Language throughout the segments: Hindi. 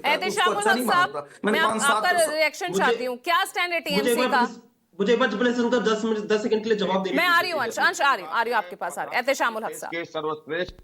एहतेशामुल अच्छा हक नहीं साहब, मानता। मैं मैंने 5-7 आपका रिएक्शन चाहती हूँ, क्या स्टैंड है टीएमसी का? मुझे एक बार प्लीज उनका 10 सेकंड के लिए जवाब देने मैं आ रही हूँ दीजिए। अंश, आ रही हूँ आपके पास, आ रही हूँ। एहतेशामुल हक देश साहब, के सर्वश्रेष्ठ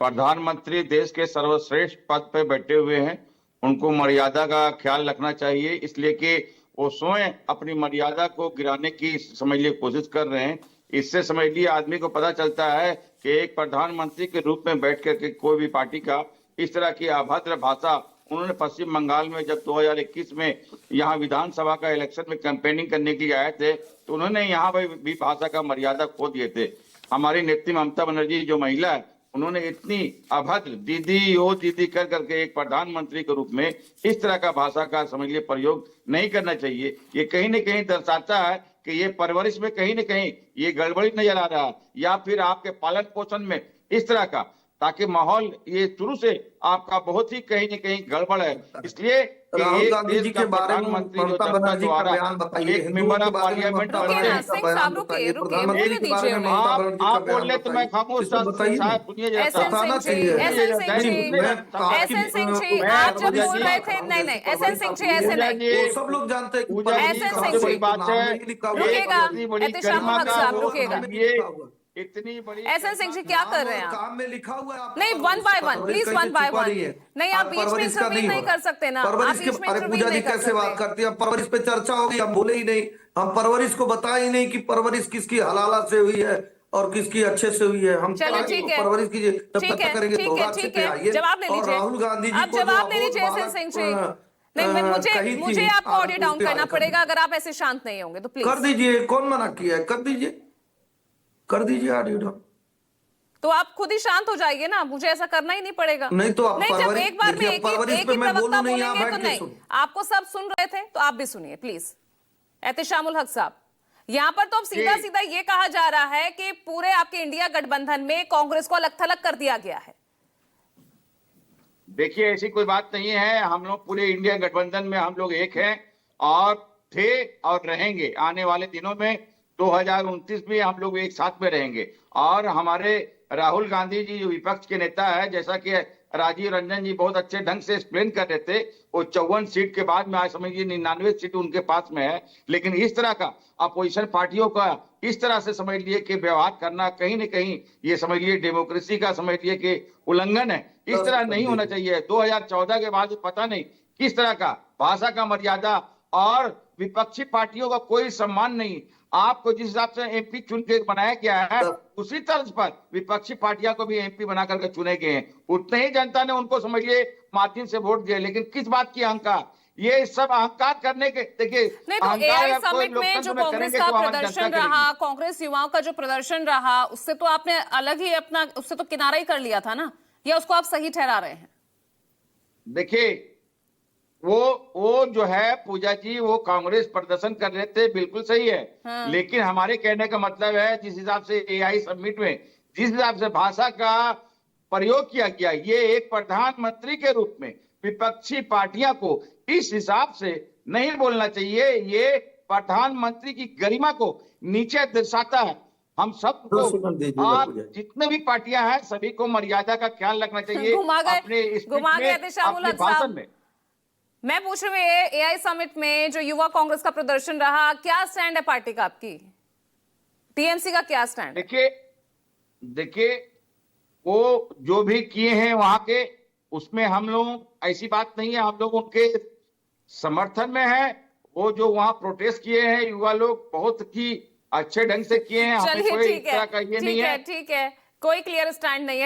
प्रधानमंत्री देश के सर्वश्रेष्ठ पद पे बैठे हुए हैं, उनको मर्यादा का ख्याल रखना चाहिए, इसलिए कि वो स्वयं अपनी मर्यादा को गिराने की समझ लिए कोशिश कर रहे हैं। इससे समझ लिए आदमी को पता चलता है कि एक प्रधानमंत्री के रूप में बैठ करके कोई भी पार्टी का इस तरह की अभद्र भाषा उन्होंने पश्चिम बंगाल में जब 2021 में यहाँ विधानसभा का इलेक्शन में कैंपेनिंग करने के लिए आए थे, तो उन्होंने यहाँ भी भाषा का मर्यादा खो दिए थे। हमारी नेत्री ममता बनर्जी जो महिला है, उन्होंने इतनी अभद्र दीदी ओ दीदी कर करके एक प्रधानमंत्री के रूप में इस तरह का भाषा का समझ लिए प्रयोग नहीं करना चाहिए। ये कहीं न कहीं दर्शाता है कि ये परवरिश में कहीं न कहीं ये गड़बड़ी नजर आ रहा है, या फिर आपके पालन पोषण में इस तरह का, ताकि माहौल ये शुरू से आपका बहुत ही कहीं न कहीं गड़बड़ है। इसलिए राहुल गांधी जी के बारे में प्रधानमंत्री जो ममता जनता बनर्जी का द्वारा बयान बताइए, एक हिंदुओं मेंबर के ऑफ बारे में पार्लियामेंट ममता रुकिए बनते ना हैं। बनर्जी का सिंह बयान साहब, बताइए, रुकिए, प्रधानमंत्री बोलने के बारे दीजिए में उन्हें। ममता बनर्जी का आप बोल बयान रहे तो मैं बताइए, खामोश इसको बताइए ना। साहब सुनिए जरा। एसएन बताना सिंह जी, चाहिए। एसएन सिंह नहीं, जी, मैं आपकी एसएन सिंह जी, मैं आप जब परवरिश बोल की रहे बात थे, करूं, नहीं जैसे नहीं एसएन सिंह जी ऐसे पूजा नहीं, जी, वो सब लोग जानते हैं कि पूजा जी, परवरिश एसएन कहाँ सिंह से जी, हुई, तो बात नाम है, में ही लिखा हुआ है रुकिएगा, इतनी बड़ी एहतेशामुल गरिमा हक का साहब, वो रुकिएगा। नाम में ही ये लिखा हुआ है। इतनी बड़ी एसएन सिंह जी क्या कर रहे हैं आप? काम में लिखा हुआ है आपका नहीं, परवरिश, वन बाय वन परवरिश प्लीज, कहीं वन से बाय छुपा वन। रही है। नहीं, आप आज बीच में परवरिश का इंटरवीन हो नहीं रहा। कर सकते ना, आप परवरिश के, बीच में अरे इंटरवीन पूजा जी नहीं कर कैसे बात सकते। करती है, परवरिश पे चर्चा होगी, हम बोले ही नहीं, हम परवरिश को बताए ही नहीं कि परवरिश किसकी हलाला से हुई है और किसकी अच्छे से हुई है। हम चलिए ठीक है, परवरिश कीजिए, जब ठीक तक है, करेंगे ठीक तो है, अच्छे ठीक पे है, आइए। जवाब ले और लीजिए, राहुल गांधी जी अब को जो जवाब ले अबोध लीजिए एसएन सिंह जी। नहीं, कही थी, मुझे आपको ऑडियो डाउन उसके करना हाल पड़ेगा अगर आप ऐसे शांत नहीं होंगे तो कर प्लीज। दीजिए, कौन मना किया है, कर दीजिए ऑडियो डाउन। तो आप खुद ही शांत हो जाइए ना, मुझे ऐसा करना ही नहीं पड़ेगा। नहीं तो आप नहीं, जब परवरिश, एक बार में देखिए एक ही परवरिश पे मैं प्रवक्ता बोलूं नहीं, आप बोलेंगे तो बैठ के नहीं। सुन। आपको सब सुन रहे थे तो आप भी सुनिए प्लीज। एहतेशामुल हक साहब, यहाँ पर तो अब सीधा सीधा ये कहा जा रहा है कि पूरे आपके इंडिया गठबंधन में कांग्रेस को अलग थलग कर दिया गया है। देखिए, ऐसी कोई बात नहीं है। हम लोग पूरे इंडिया गठबंधन में हम लोग एक हैं और थे और रहेंगे। आने वाले दिनों में 2029 में हम लोग एक साथ में रहेंगे। और हमारे राहुल गांधी जी जो विपक्ष के नेता है, जैसा कि राजीव रंजन जी बहुत अच्छे ढंग से एक्सप्लेन कर रहे थे, वो 54 सीट के बाद में आज समझिए 99 सीट उनके पास में है। लेकिन इस तरह का अपोजिशन पार्टियों का इस तरह से समझ लिए कि व्यवहार करना कहीं न कहीं ये समझ लिए डेमोक्रेसी का समझ लिए कि उल्लंघन है। इस तरह नहीं होना चाहिए। 2014 के बाद पता नहीं किस तरह का भाषा का मर्यादा और विपक्षी पार्टियों का कोई सम्मान नहीं। आपको जिस हिसाब से एमपी चुन के बनाया गया है, उसी तर्ज पर विपक्षी पार्टियों को भी एमपी बना करके चुने गए हैं। उतने ही जनता ने उनको समझिए मार्जिन से वोट दिए। लेकिन किस बात की अहंकार, ये सब अहंकार करने के, देखिए नहीं तो एआई समिट में जो कांग्रेस का प्रदर्शन रहा, कांग्रेस युवाओं का जो प्रदर्शन रहा, उससे तो आपने अलग ही अपना, उससे तो किनारा ही कर लिया था ना, या उसको आप सही ठहरा रहे हैं? देखिए, वो जो है पूजा जी, वो कांग्रेस प्रदर्शन कर रहे थे, बिल्कुल सही है। हाँ। लेकिन हमारे कहने का मतलब है, जिस हिसाब से एआई समिट में जिस हिसाब से भाषा का प्रयोग किया गया, ये एक प्रधानमंत्री के रूप में विपक्षी पार्टियां को इस हिसाब से नहीं बोलना चाहिए। ये प्रधानमंत्री की गरिमा को नीचे दर्शाता है। हम सबको, आप जितने भी पार्टियां हैं, सभी को मर्यादा का ख्याल रखना चाहिए अपने भाषण में। मैं पूछ रही हूँ, एआई समिट में जो युवा कांग्रेस का प्रदर्शन रहा, क्या स्टैंड है पार्टी का, आपकी टीएमसी का क्या स्टैंड? देखिए, वो जो भी किए हैं वहां के, उसमें हम लोग, ऐसी बात नहीं है, हम लोग उनके समर्थन में है। वो जो वहां प्रोटेस्ट किए हैं युवा लोग, बहुत ही अच्छे ढंग से किए हैं। चलिए ठीक है, ठीक है, कोई क्लियर स्टैंड नहीं है।